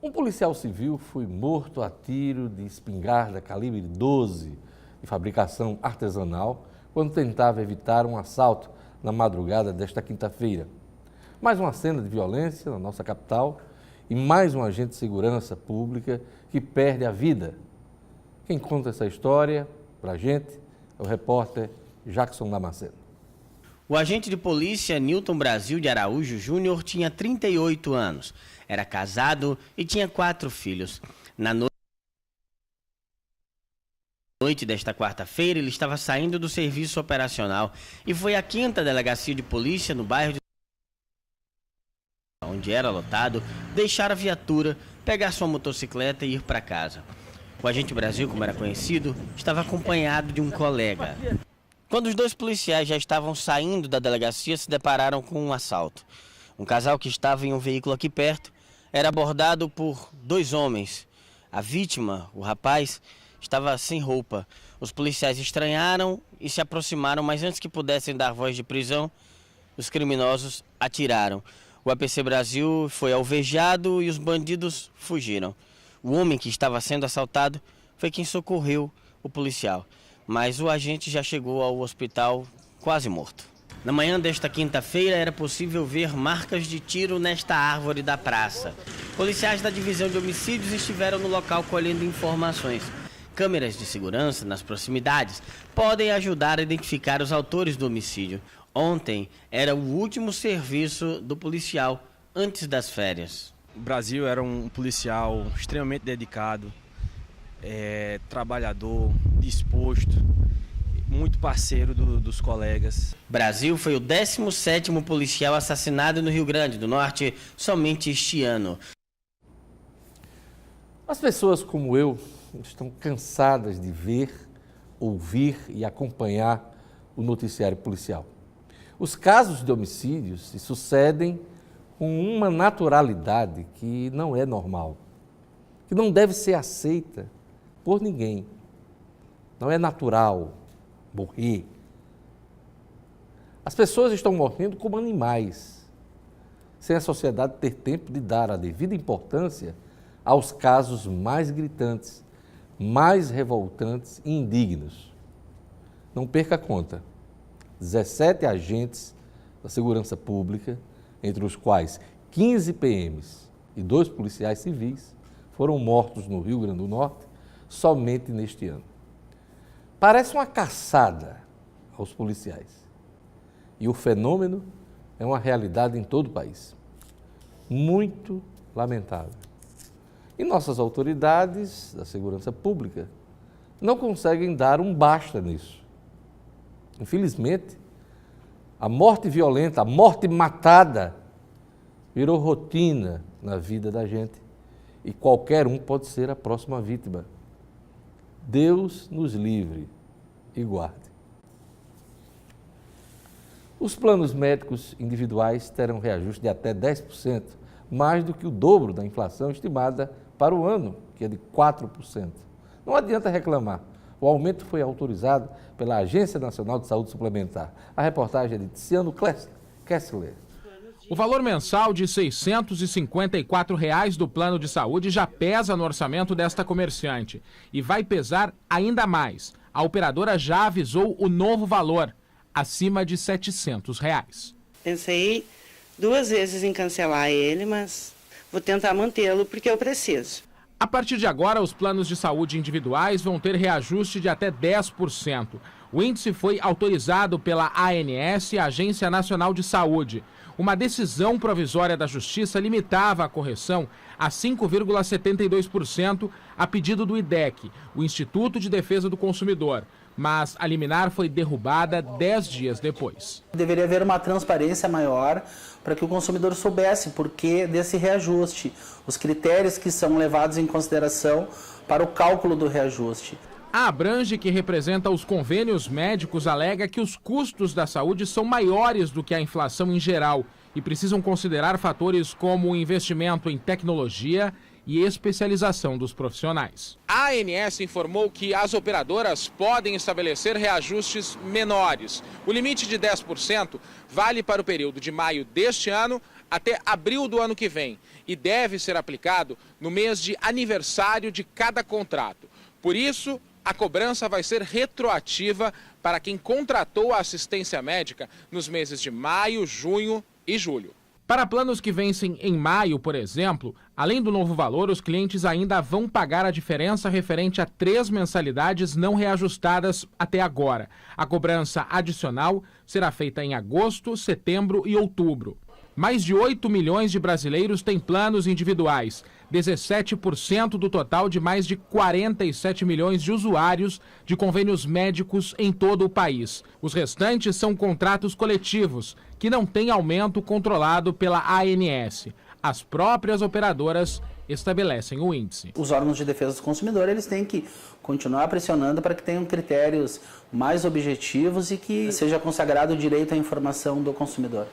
Um policial civil foi morto a tiro de espingarda calibre 12 de fabricação artesanal quando tentava evitar um assalto na madrugada desta quinta-feira. Mais uma cena de violência na nossa capital e mais um agente de segurança pública que perde a vida. Quem conta essa história para a gente é o repórter Jackson Damasceno. O agente de polícia Nilton Brasil de Araújo Júnior tinha 38 anos, era casado e tinha 4 filhos. Na noite desta quarta-feira, ele estava saindo do serviço operacional e foi à 5ª Delegacia de Polícia, no bairro onde era lotado, deixar a viatura, pegar sua motocicleta e ir para casa. O agente Brasil, como era conhecido, estava acompanhado de um colega. Quando os 2 policiais já estavam saindo da delegacia, se depararam com um assalto. Um casal que estava em um veículo aqui perto era abordado por 2 homens. A vítima, o rapaz, estava sem roupa. Os policiais estranharam e se aproximaram, mas antes que pudessem dar voz de prisão, os criminosos atiraram. O APC Brasil foi alvejado e os bandidos fugiram. O homem que estava sendo assaltado foi quem socorreu o policial, mas o agente já chegou ao hospital quase morto. Na manhã desta quinta-feira era possível ver marcas de tiro nesta árvore da praça. Policiais da divisão de homicídios estiveram no local colhendo informações. Câmeras de segurança nas proximidades podem ajudar a identificar os autores do homicídio. Ontem era o último serviço do policial antes das férias. O Brasil era um policial extremamente dedicado, trabalhador, disposto, muito parceiro dos colegas. Brasil foi o 17º policial assassinado no Rio Grande do Norte somente este ano. As pessoas como eu estão cansadas de ver, ouvir e acompanhar o noticiário policial. Os casos de homicídios se sucedem com uma naturalidade que não é normal, que não deve ser aceita por ninguém. Não é natural morrer. As pessoas estão morrendo como animais, sem a sociedade ter tempo de dar a devida importância aos casos mais gritantes, mais revoltantes e indignos. Não perca a conta. 17 agentes da segurança pública, entre os quais 15 PMs e 2 policiais civis, foram mortos no Rio Grande do Norte somente neste ano. Parece uma caçada aos policiais. E o fenômeno é uma realidade em todo o país. Muito lamentável. E nossas autoridades da segurança pública não conseguem dar um basta nisso. Infelizmente, a morte violenta, a morte matada, virou rotina na vida da gente e qualquer um pode ser a próxima vítima. Deus nos livre e guarde. Os planos médicos individuais terão reajuste de até 10%, mais do que o dobro da inflação estimada para o ano, que é de 4%. Não adianta reclamar. O aumento foi autorizado pela Agência Nacional de Saúde Suplementar. A reportagem é de Tiziano Kessler. O valor mensal de R$ 654 do plano de saúde já pesa no orçamento desta comerciante e vai pesar ainda mais. A operadora já avisou o novo valor, acima de R$ 700. Pensei 2 vezes em cancelar ele, mas vou tentar mantê-lo porque eu preciso. A partir de agora, os planos de saúde individuais vão ter reajuste de até 10%. O índice foi autorizado pela ANS, Agência Nacional de Saúde. Uma decisão provisória da Justiça limitava a correção a 5,72% a pedido do IDEC, o Instituto de Defesa do Consumidor. Mas a liminar foi derrubada 10 dias depois. Deveria haver uma transparência maior para que o consumidor soubesse o porquê desse reajuste, os critérios que são levados em consideração para o cálculo do reajuste. A Abrange, que representa os convênios médicos, alega que os custos da saúde são maiores do que a inflação em geral e precisam considerar fatores como o investimento em tecnologia e especialização dos profissionais. A ANS informou que as operadoras podem estabelecer reajustes menores. O limite de 10% vale para o período de maio deste ano até abril do ano que vem e deve ser aplicado no mês de aniversário de cada contrato. Por isso, a cobrança vai ser retroativa para quem contratou a assistência médica nos meses de maio, junho e julho. Para planos que vencem em maio, por exemplo, além do novo valor, os clientes ainda vão pagar a diferença referente a 3 mensalidades não reajustadas até agora. A cobrança adicional será feita em agosto, setembro e outubro. Mais de 8 milhões de brasileiros têm planos individuais, 17% do total de mais de 47 milhões de usuários de convênios médicos em todo o país. Os restantes são contratos coletivos, que não têm aumento controlado pela ANS. As próprias operadoras estabelecem o índice. Os órgãos de defesa do consumidor eles têm que continuar pressionando para que tenham critérios mais objetivos e que seja consagrado o direito à informação do consumidor.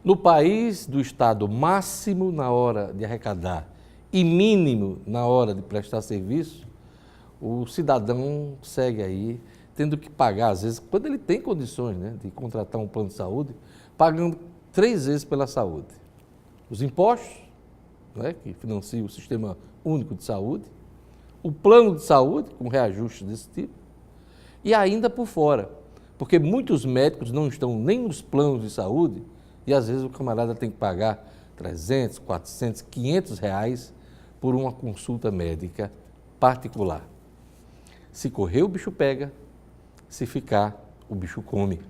No país do Estado, máximo na hora de arrecadar e mínimo na hora de prestar serviço, o cidadão segue aí tendo que pagar, às vezes, quando ele tem condições, né, de contratar um plano de saúde, pagando 3 vezes pela saúde. Os impostos, né, que financiam o Sistema Único de Saúde, o plano de saúde, com reajuste desse tipo, e ainda por fora, porque muitos médicos não estão nem nos planos de saúde, e às vezes o camarada tem que pagar 300, 400, 500 reais por uma consulta médica particular. Se correr, o bicho pega, se ficar, o bicho come.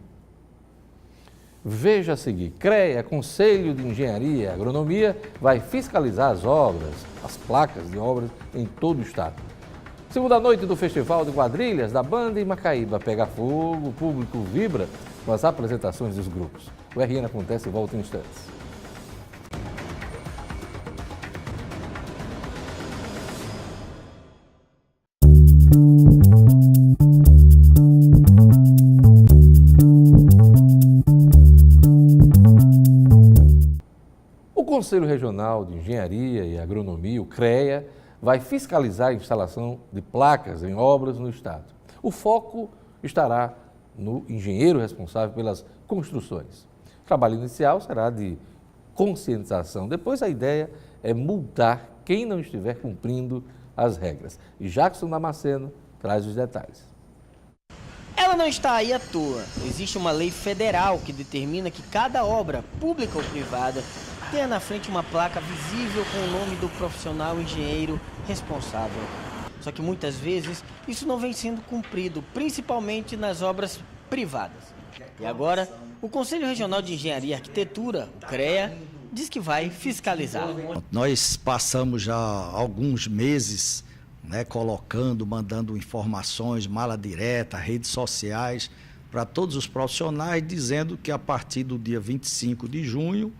Veja a seguir, CREA, Conselho de Engenharia e Agronomia, vai fiscalizar as obras, as placas de obras em todo o estado. Segunda noite do Festival de Quadrilhas da Banda em Macaíba pega fogo, o público vibra com as apresentações dos grupos. O RN Acontece e volta em instantes. O Conselho Regional de Engenharia e Agronomia, o CREA, vai fiscalizar a instalação de placas em obras no estado. O foco estará no engenheiro responsável pelas construções. O trabalho inicial será de conscientização. Depois a ideia é multar quem não estiver cumprindo as regras. E Jackson Damasceno traz os detalhes. Ela não está aí à toa. Existe uma lei federal que determina que cada obra, pública ou privada, tenha na frente uma placa visível com o nome do profissional engenheiro responsável. Só que muitas vezes isso não vem sendo cumprido, principalmente nas obras privadas. E agora, o Conselho Regional de Engenharia e Arquitetura, o CREA, diz que vai fiscalizar. Nós passamos já alguns meses, né, mandando informações, mala direta, redes sociais, para todos os profissionais, dizendo que a partir do dia 25 de junho,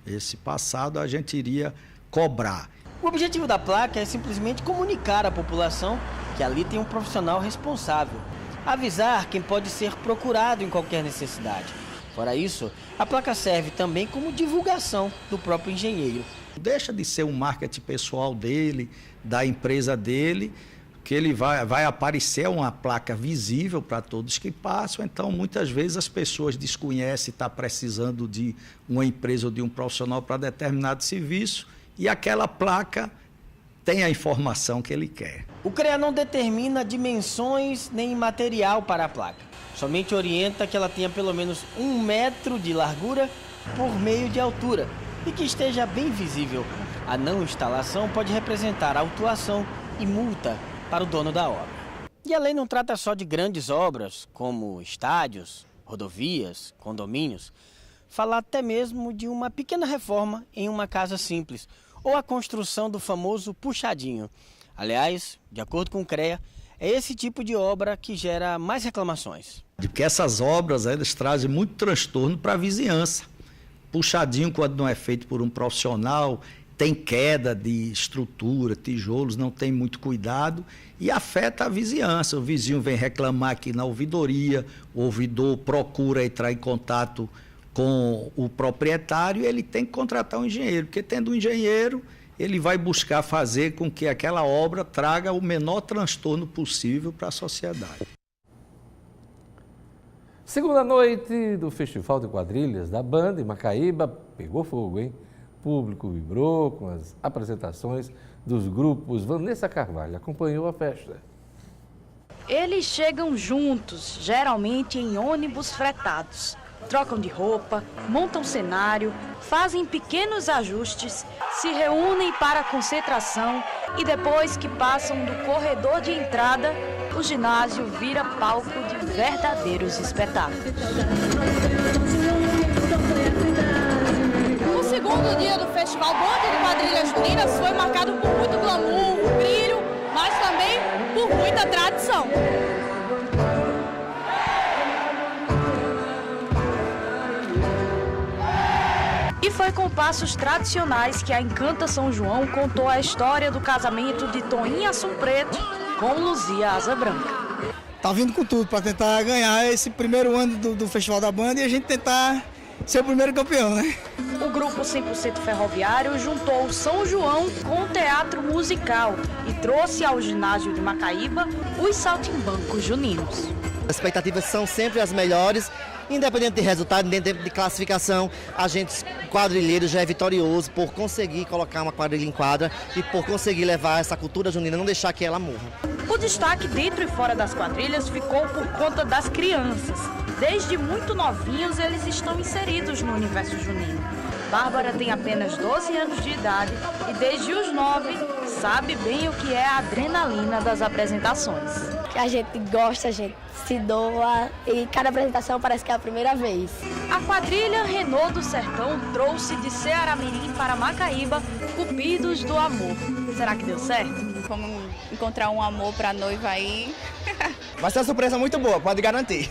esse passado, a gente iria cobrar. O objetivo da placa é simplesmente comunicar à população que ali tem um profissional responsável, avisar quem pode ser procurado em qualquer necessidade. Fora isso, a placa serve também como divulgação do próprio engenheiro. Deixa de ser um marketing pessoal dele, da empresa dele, que ele vai aparecer uma placa visível para todos que passam. Então, muitas vezes as pessoas desconhecem, está precisando de uma empresa ou de um profissional para determinado serviço e aquela placa tem a informação que ele quer. O CREA não determina dimensões nem material para a placa. Somente orienta que ela tenha pelo menos 1 metro de largura por meio de altura e que esteja bem visível. A não instalação pode representar autuação e multa para o dono da obra. E a lei não trata só de grandes obras, como estádios, rodovias, condomínios. Fala até mesmo de uma pequena reforma em uma casa simples, ou a construção do famoso puxadinho. Aliás, de acordo com o CREA, é esse tipo de obra que gera mais reclamações. Porque essas obras, elas trazem muito transtorno para a vizinhança. Puxadinho, quando não é feito por um profissional, tem queda de estrutura, tijolos, não tem muito cuidado e afeta a vizinhança. O vizinho vem reclamar aqui na ouvidoria, o ouvidor procura entrar em contato com o proprietário e ele tem que contratar um engenheiro, porque tendo um engenheiro, ele vai buscar fazer com que aquela obra traga o menor transtorno possível para a sociedade. Segunda noite do Festival de Quadrilhas da Band em Macaíba pegou fogo, hein? O público vibrou com as apresentações dos grupos. Vanessa Carvalho acompanhou a festa. Eles chegam juntos, geralmente em ônibus fretados. Trocam de roupa, montam cenário, fazem pequenos ajustes, se reúnem para a concentração e depois que passam do corredor de entrada, o ginásio vira palco de verdadeiros espetáculos. O segundo dia do Festival Band de Quadrilhas Juninas foi marcado por muito glamour, brilho, mas também por muita tradição. E foi com passos tradicionais que a Encanta São João contou a história do casamento de Toinha Assum Preto com Luzia Asa Branca. Tá vindo com tudo para tentar ganhar esse primeiro ano do Festival da Band e a gente tentar ser o primeiro campeão, né? O grupo 100% Ferroviário juntou o São João com o teatro musical e trouxe ao ginásio de Macaíba os saltimbancos juninos. As expectativas são sempre as melhores, independente de resultado, independente de classificação. A gente, quadrilheiro, já é vitorioso por conseguir colocar uma quadrilha em quadra e por conseguir levar essa cultura junina, não deixar que ela morra. O destaque dentro e fora das quadrilhas ficou por conta das crianças. Desde muito novinhos, eles estão inseridos no universo junino. Bárbara tem apenas 12 anos de idade e desde os 9 sabe bem o que é a adrenalina das apresentações. A gente gosta, a gente se doa e cada apresentação parece que é a primeira vez. A quadrilha Renault do Sertão trouxe de Ceará-Mirim para Macaíba Cupidos do Amor. Será que deu certo? Vamos encontrar um amor para a noiva aí. Vai ser uma surpresa muito boa, pode garantir.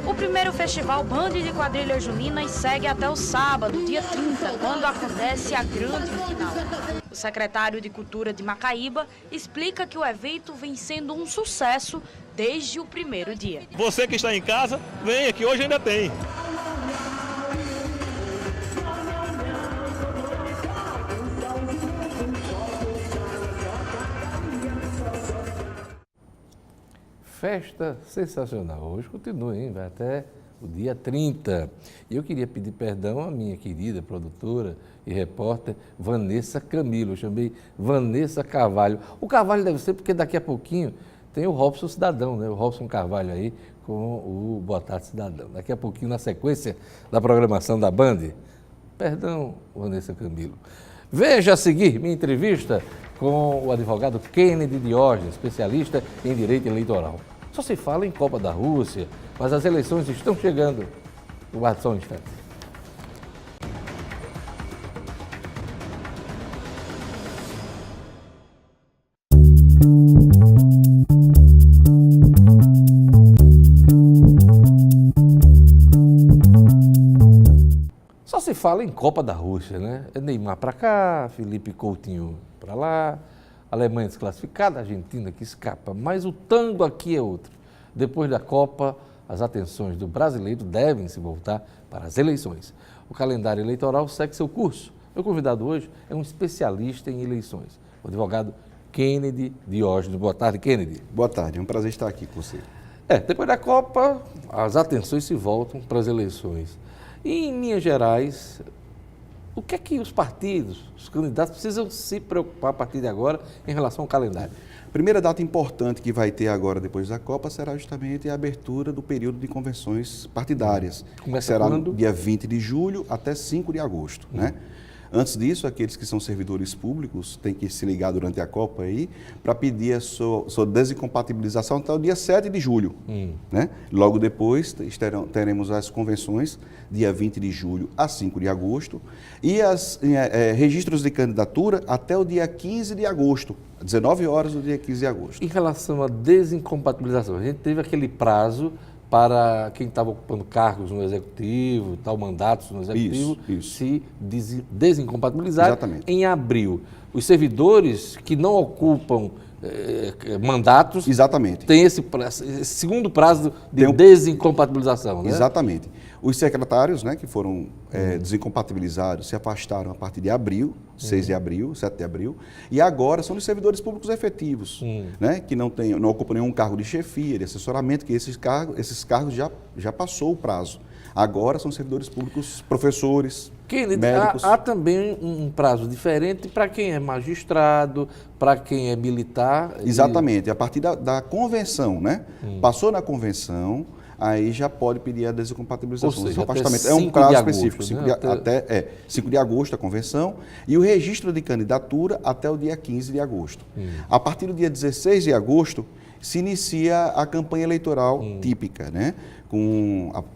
O primeiro Festival Band de Quadrilhas Juninas segue até o sábado, dia 30, quando acontece a grande final. O secretário de Cultura de Macaíba explica que o evento vem sendo um sucesso desde o primeiro dia. Você que está em casa, venha que hoje ainda tem. Festa sensacional. Hoje continua, hein? Vai até o dia 30. E eu queria pedir perdão à minha querida produtora e repórter Vanessa Camilo. Eu chamei Vanessa Carvalho. O Carvalho deve ser porque daqui a pouquinho tem o Robson Cidadão, né? O Robson Carvalho aí com o Boa Tarde Cidadão. Daqui a pouquinho, na sequência da programação da Band. Perdão, Vanessa Camilo. Veja a seguir minha entrevista com o advogado Kennedy Diógenes, especialista em direito eleitoral. Só se fala em Copa da Rússia, mas as eleições estão chegando. Guarde só um instante. Só se fala em Copa da Rússia, né? É Neymar para cá, Felipe Coutinho para lá, Alemanha desclassificada, Argentina que escapa, mas o tango aqui é outro. Depois da Copa, as atenções do brasileiro devem se voltar para as eleições. O calendário eleitoral segue seu curso. Meu convidado hoje é um especialista em eleições, o advogado Kennedy Diógenes. Boa tarde, Kennedy. Boa tarde, é um prazer estar aqui com você. Depois da Copa, as atenções se voltam para as eleições. E, em linhas gerais, o que é que os partidos, os candidatos precisam se preocupar a partir de agora em relação ao calendário? A primeira data importante que vai ter agora, depois da Copa, será justamente a abertura do período de convenções partidárias. Será no dia 20 de julho até 5 de agosto, né? Antes disso, aqueles que são servidores públicos têm que se ligar durante a Copa aí para pedir a sua desincompatibilização até o dia 7 de julho. Né? Logo depois, teremos as convenções, dia 20 de julho a 5 de agosto, e os registros de candidatura até o dia 15 de agosto, 19 horas do dia 15 de agosto. Em relação à desincompatibilização, a gente teve aquele prazo para quem estava ocupando cargos no Executivo, mandatos no Executivo, se desincompatibilizar em abril. Os servidores que não ocupam mandatos, exatamente, tem esse segundo prazo de desincompatibilização, né? Exatamente. Os secretários, né, que foram desincompatibilizados se afastaram a partir de abril, 6 de abril, 7 de abril, e agora são os servidores públicos efetivos, né, que não ocupam nenhum cargo de chefia, de assessoramento, que esses cargos já passou o prazo. Agora são servidores públicos, professores, médicos. Há também um prazo diferente para quem é magistrado, para quem é militar. Exatamente, a partir da convenção, né? Passou na convenção, aí já pode pedir a desincompatibilização. Ou seja, afastamento. É um prazo específico, né? 5 de agosto a convenção, e o registro de candidatura até o dia 15 de agosto. A partir do dia 16 de agosto, se inicia a campanha eleitoral típica, né?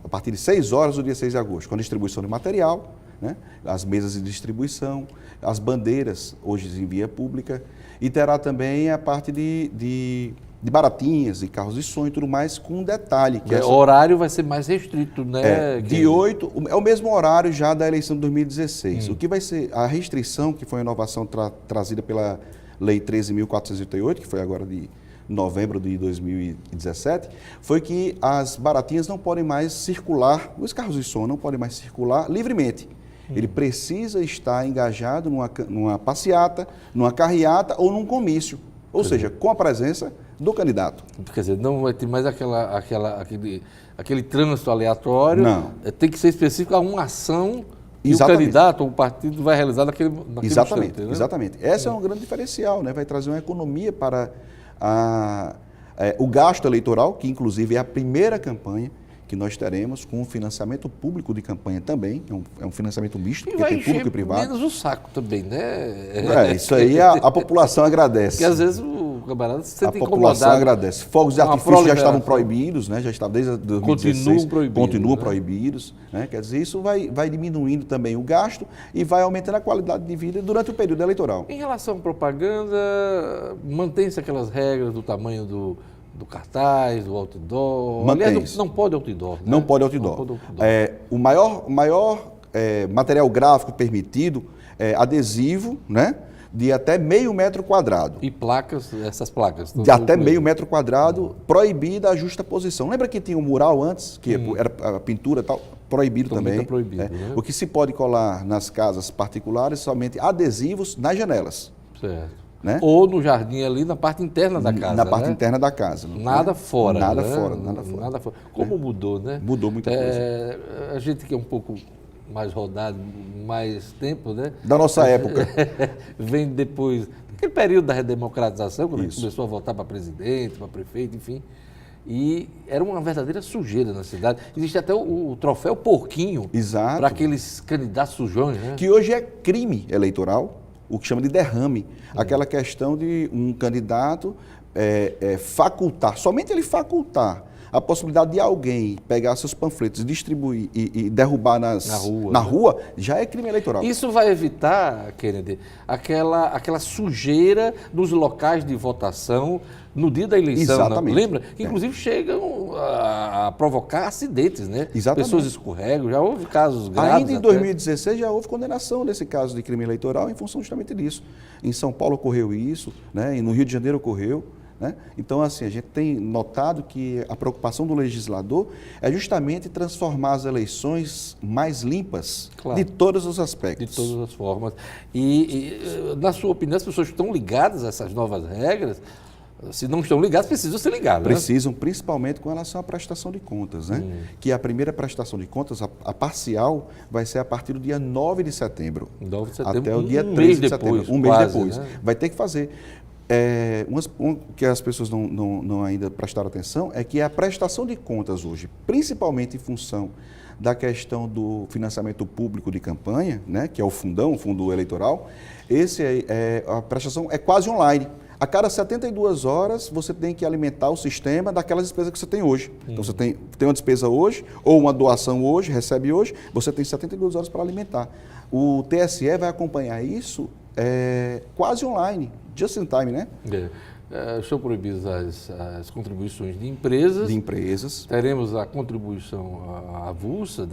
A partir de 6 horas do dia 6 de agosto, com a distribuição de material, né? As mesas de distribuição, as bandeiras, hoje em via pública, e terá também a parte de baratinhas e carros de som e tudo mais, com um detalhe. Que o horário vai ser mais restrito, né? De 8, é o mesmo horário já da eleição de 2016. O que vai ser a restrição, que foi a inovação trazida pela Lei 13.488, que foi agora de novembro de 2017, foi que as baratinhas não podem mais circular, os carros de som não podem mais circular livremente. Ele precisa estar engajado numa passeata, numa carreata ou num comício, ou seja, com a presença do candidato. Quer dizer, não vai ter mais aquele trânsito aleatório, não. Tem que ser específico a uma ação que o candidato ou o partido vai realizar naquele exatamente, instante, né? Exatamente. Esse é um grande diferencial, né? Vai trazer uma economia para o gasto eleitoral, que inclusive é a primeira campanha que nós teremos com o financiamento público de campanha também, é um financiamento misto, porque tem público e privado. Menos o saco também, né? Isso aí a população agradece. Porque às vezes o camarada se sente incomodado. A população agradece. Fogos de artifício já estavam proibidos, né? Já estavam desde 2016. Continuam proibidos. Né? Quer dizer, isso vai diminuindo também o gasto e vai aumentando a qualidade de vida durante o período eleitoral. Em relação à propaganda, mantém-se aquelas regras do tamanho do cartaz, do outdoor. Aliás, não pode outdoor. Né? Não pode outdoor. O maior material gráfico permitido é adesivo, né? De até meio metro quadrado. E placas, essas placas? De até meio metro quadrado, proibida a justa posição. Lembra que tinha um mural antes, que era a pintura e tal? Proibido também. Proibido, né? O que se pode colar nas casas particulares, somente adesivos nas janelas. Certo. Né? Ou no jardim ali, na parte interna da casa. Na parte interna da casa. Nada fora. Nada né? fora. Nada fora. Como mudou, né? Mudou muita coisa. A gente que é um pouco mais rodado, mais tempo, né? Da nossa época. Vem depois, aquele período da redemocratização, quando a gente começou a votar para presidente, para prefeito, enfim. E era uma verdadeira sujeira na cidade. Existe até o troféu Porquinho para aqueles candidatos sujões, né? Que hoje é crime eleitoral, o que chama de derrame. Aquela questão de um candidato facultar, somente ele facultar a possibilidade de alguém pegar seus panfletos, distribuir e derrubar na rua, já é crime eleitoral. Isso vai evitar, Kennedy, aquela sujeira nos locais de votação no dia da eleição. Exatamente. Não? Lembra? Que inclusive chegam a provocar acidentes, né? Exatamente. Pessoas escorregam, já houve casos graves. Ainda em 2016 já houve condenação desse caso de crime eleitoral em função justamente disso. Em São Paulo ocorreu isso, né? E no Rio de Janeiro ocorreu. Né? Então, assim, a gente tem notado que a preocupação do legislador é justamente transformar as eleições mais limpas, de todos os aspectos. De todas as formas. E, na sua opinião, as pessoas estão ligadas a essas novas regras? Se não estão ligadas, precisam ser ligadas. Precisam, principalmente com relação à prestação de contas, né? Que a primeira prestação de contas, a parcial, vai ser a partir do dia 9 de setembro. 9 de setembro, até o dia 13 de setembro. Um mês depois. Né? Vai ter que fazer. Que as pessoas não ainda prestaram atenção é que a prestação de contas hoje, principalmente em função da questão do financiamento público de campanha, né, que é o fundão, o fundo eleitoral, a prestação é quase online. A cada 72 horas você tem que alimentar o sistema daquelas despesas que você tem hoje. Então você tem uma despesa hoje, ou uma doação hoje, recebe hoje, você tem 72 horas para alimentar. O TSE vai acompanhar isso quase online, just in time, né? Estão proibidas as contribuições de empresas. De empresas. Teremos a contribuição avulsa,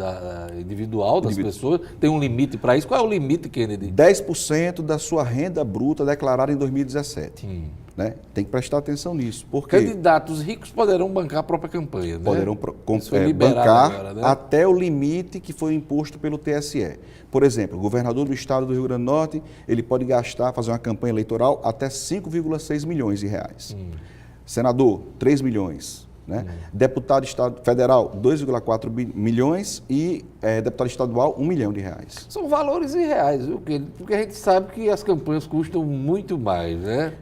individual das pessoas. Tem um limite para isso. Qual é o limite, Kennedy? 10% da sua renda bruta declarada em 2017. né? Tem que prestar atenção nisso. Porque candidatos ricos poderão bancar a própria campanha, né? Poderão bancar agora, né? né? Até o limite que foi imposto pelo TSE. Por exemplo, o governador do estado do Rio Grande do Norte, ele pode fazer uma campanha eleitoral até 5,6 milhões de reais. Senador, 3 milhões. Né? Deputado federal, 2,4 milhões e deputado estadual, 1 milhão de reais. São valores irreais, viu? Porque a gente sabe que as campanhas custam muito mais, né?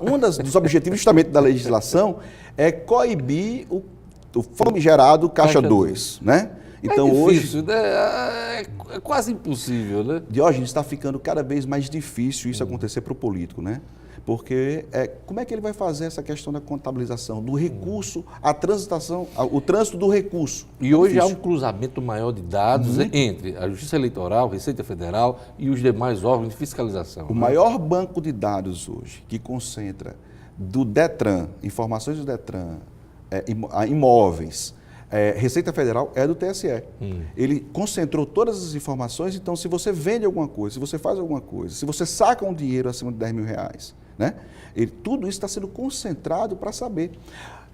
Um dos objetivos justamente da legislação é coibir o famigerado Caixa 2, né? Então, é difícil, né? É quase impossível, né? Diógenes, está ficando cada vez mais difícil isso acontecer para o político, né? Porque como é que ele vai fazer essa questão da contabilização, do recurso, a transitação, o trânsito do recurso? E hoje há um cruzamento maior de dados entre a Justiça Eleitoral, Receita Federal e os demais órgãos de fiscalização. O maior banco de dados hoje, que concentra do Detran, informações do Detran, imóveis, Receita Federal é do TSE. Ele concentrou todas as informações, então se você vende alguma coisa, se você faz alguma coisa, se você saca um dinheiro acima de 10 mil reais, né? Tudo isso está sendo concentrado para saber.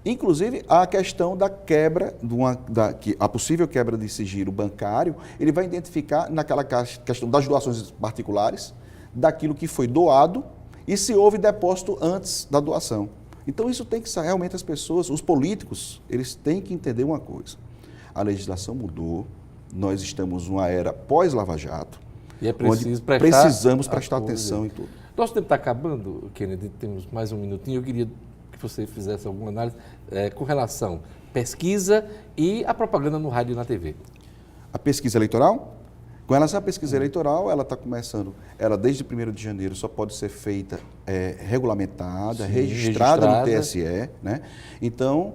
Inclusive, a questão da quebra, a possível quebra de sigilo bancário, ele vai identificar naquela questão das doações particulares, daquilo que foi doado e se houve depósito antes da doação. Então, isso tem que ser, realmente as pessoas, os políticos, eles têm que entender uma coisa. A legislação mudou, nós estamos numa era pós-Lava Jato, e é preciso precisamos prestar atenção em tudo. Nosso tempo está acabando, Kennedy, temos mais um minutinho. Eu queria que você fizesse alguma análise com relação à pesquisa e a propaganda no rádio e na TV. A pesquisa eleitoral? Com relação à pesquisa eleitoral, ela está começando, ela desde 1º de janeiro só pode ser feita regulamentada, registrada no TSE, né? Então,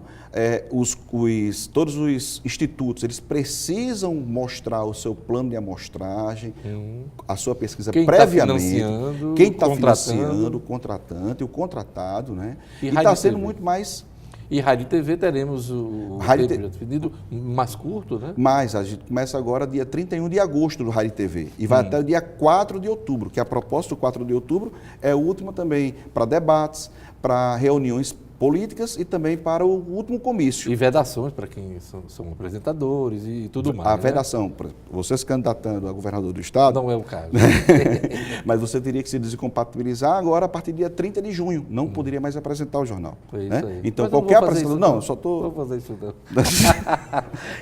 todos os institutos, eles precisam mostrar o seu plano de amostragem, a sua pesquisa previamente. Quem está financiando, o contratante, o contratado, né? E está sendo muito mais... E rádio e TV teremos o tempo definido mais curto, né? Mas a gente começa agora dia 31 de agosto do Rádio e TV e vai até o dia 4 de outubro, que a proposta do 4 de outubro é a última também para debates, para reuniões políticas e também para o último comício. E vedações para quem são apresentadores e tudo mais. A vedação, você se candidatando a governador do estado... Não é o caso. Mas você teria que se descompatibilizar agora a partir do dia 30 de junho. Não poderia mais apresentar o jornal. É isso né? aí. Então, qualquer apresentador... Não, só estou... Não vou fazer isso não.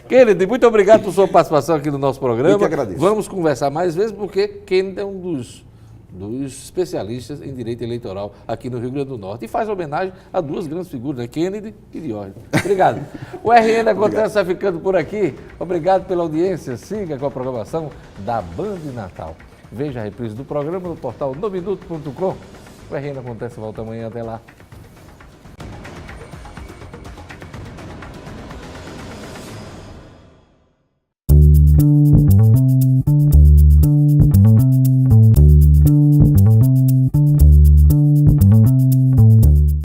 Kennedy, muito obrigado por sua participação aqui no nosso programa. Eu que agradeço. Vamos conversar mais vezes, porque Kennedy é um dos especialistas em direito eleitoral aqui no Rio Grande do Norte. E faz homenagem a duas grandes figuras, né? Kennedy e Diógenes. Obrigado. O RN Acontece vai ficando por aqui. Obrigado pela audiência. Siga com a programação da Band Natal. Veja a reprise do programa no portal nominuto.com. O RN Acontece volta amanhã. Até lá.